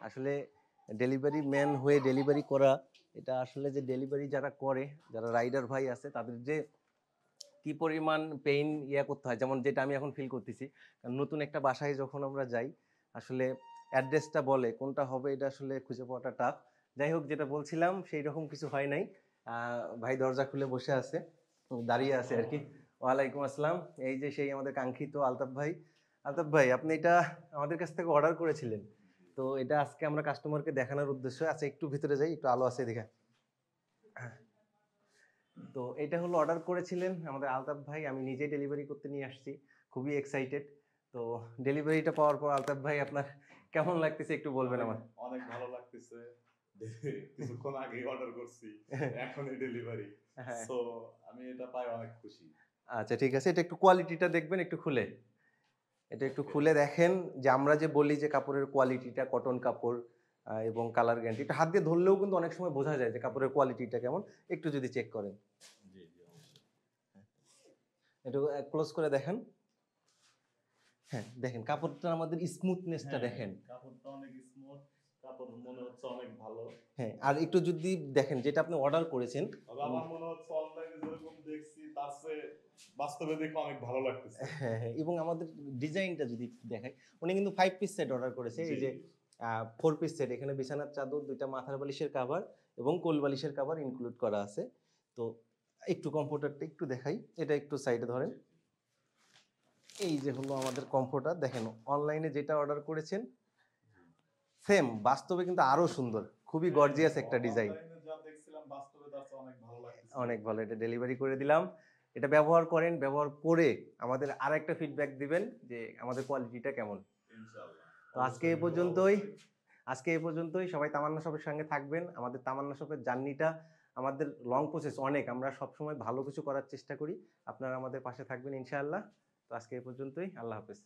আসলে delivery man হয়ে delivery করা, এটা আসলে যে ডেলিভারি যারা করে, যারা রাইডার ভাই আছে, তাদের যে কি পরিমাণ পেইন করতে হয়, যেমন যেটা আমি এখন ফিল করতেছি। কারণ নতুন একটা বাসায় যখন আমরা যাই, আসলে অ্যাড্রেসটা বলে কোনটা হবে এটা আসলে খুঁজে পাওয়াটা টাফ। যাই হোক, যেটা বলছিলাম সেই রকম কিছু হয় নাই। ভাই দরজা খুলে বসে আছে, দাঁড়িয়ে আছে আর কি। ওয়ালাইকুম আসসালাম। এই যে সেই আমাদের কাঙ্ক্ষিত আলতাফ ভাই। আলতাফ ভাই, আপনি এটা আমাদের কাছ থেকে অর্ডার করেছিলেন, তো এটা আজকে আমরা কাস্টমারকে দেখানোর উদ্দেশ্যে আছে। একটু ভিতরে যাই, একটু আলো আছে দেখে। তো এটা হলো অর্ডার করেছিলেন আমাদের আলতাফ ভাই, আমি নিজে ডেলিভারি করতে নিয়ে আসছি। খুবই এক্সাইটেড। তো ডেলিভারিটা পাওয়ার পর আলতাফ ভাই আপনার কেমন লাগতেছে একটু বলবেন অনেক আমার? অনেক ভালো লাগতেছে। কিছুক্ষণ আগেই অর্ডার করছি, এখনই ডেলিভারি। হ্যাঁ, সো আমি এটা পাই অনেক খুশি। আচ্ছা ঠিক আছে, এটা একটু কোয়ালিটিটা দেখবেন একটু খুলে। এটা একটু ওকে। খুলে দেখেন, যে আমরা যে বলি যে কাপড়ের কোয়ালিটিটা কটন কাপড়, এবং কালার গ্যারান্টি, এটা হাত দিয়ে ধরলেও কিন্তু অনেক সময় বোঝা যায় যে কাপড়ের কোয়ালিটিটা কেমন। একটু যদি চেক করেন, জি, জি অবশ্যই। একটু ক্লোজ করে দেখেন। হ্যাঁ দেখেন, কাপড়টা আমাদের স্মুথনেসটা হ্যাঁ, দেখেন। কাপড়টা অনেক স্মুথ। কাপড় মনে হচ্ছে অনেক ভালো। হ্যাঁ, আর একটু যদি দেখেন যেটা আপনি অর্ডার করেছেন। তবে আমার মনে হচ্ছে অনলাইনে যেরকম দেখছি তার চেয়ে বাস্তবে দেখে অনেক ভালো লাগতেছে। হ্যাঁ, হ্যাঁ, এবং আমাদের ডিজাইনটা যদি একটু দেখাই, উনি কিন্তু 5 পিস সেট অর্ডার করেছে। জি, এই যে জি। 4 পিস সেট, এখানে বিছানার চাদর, ২ টা মাথার বালিশের কভার এবং কোল বালিশের কভার ইনক্লুড করা আছে। তো একটু কমফোর্টারটা একটু দেখাই, এটা একটু সাইডে ধরেন। জি, জি। এই যে হলো আমাদের কমফোর্টার, দেখেন অনলাইনে যেটা অর্ডার করেছেন জি। সেম, বাস্তবে কিন্তু আরো সুন্দর, খুবই হ্যাঁ, গর্জিয়াস একটা ডিজাইন। অনলাইনে যা দেখছিলাম বাস্তবে তার চেয়ে অনেক ভালো লাগতেছিল। অনেক ভালো, এটা ডেলিভারি করে দিলাম। এটা ব্যবহার করেন, ব্যবহার করে আমাদের আরেকটা ফিডব্যাক দিবেন যে আমাদের কোয়ালিটিটা কেমন। ইনশাআল্লাহ। তো আজকে অবশ্যই এই দিব, পর্যন্তই। অবশ্যই। আজকে এই পর্যন্তই। সবাই তামান্না শপের সঙ্গে থাকবেন। আমাদের তামান্না শপের জার্নিটা আমাদের লং প্রসেস অনেক। আমরা সবসময় ভালো কিছু করার চেষ্টা করি। আপনারা আমাদের পাশে থাকবেন ইনশাআল্লাহ। তো আজকে এই পর্যন্তই। আল্লাহ হাফেজ।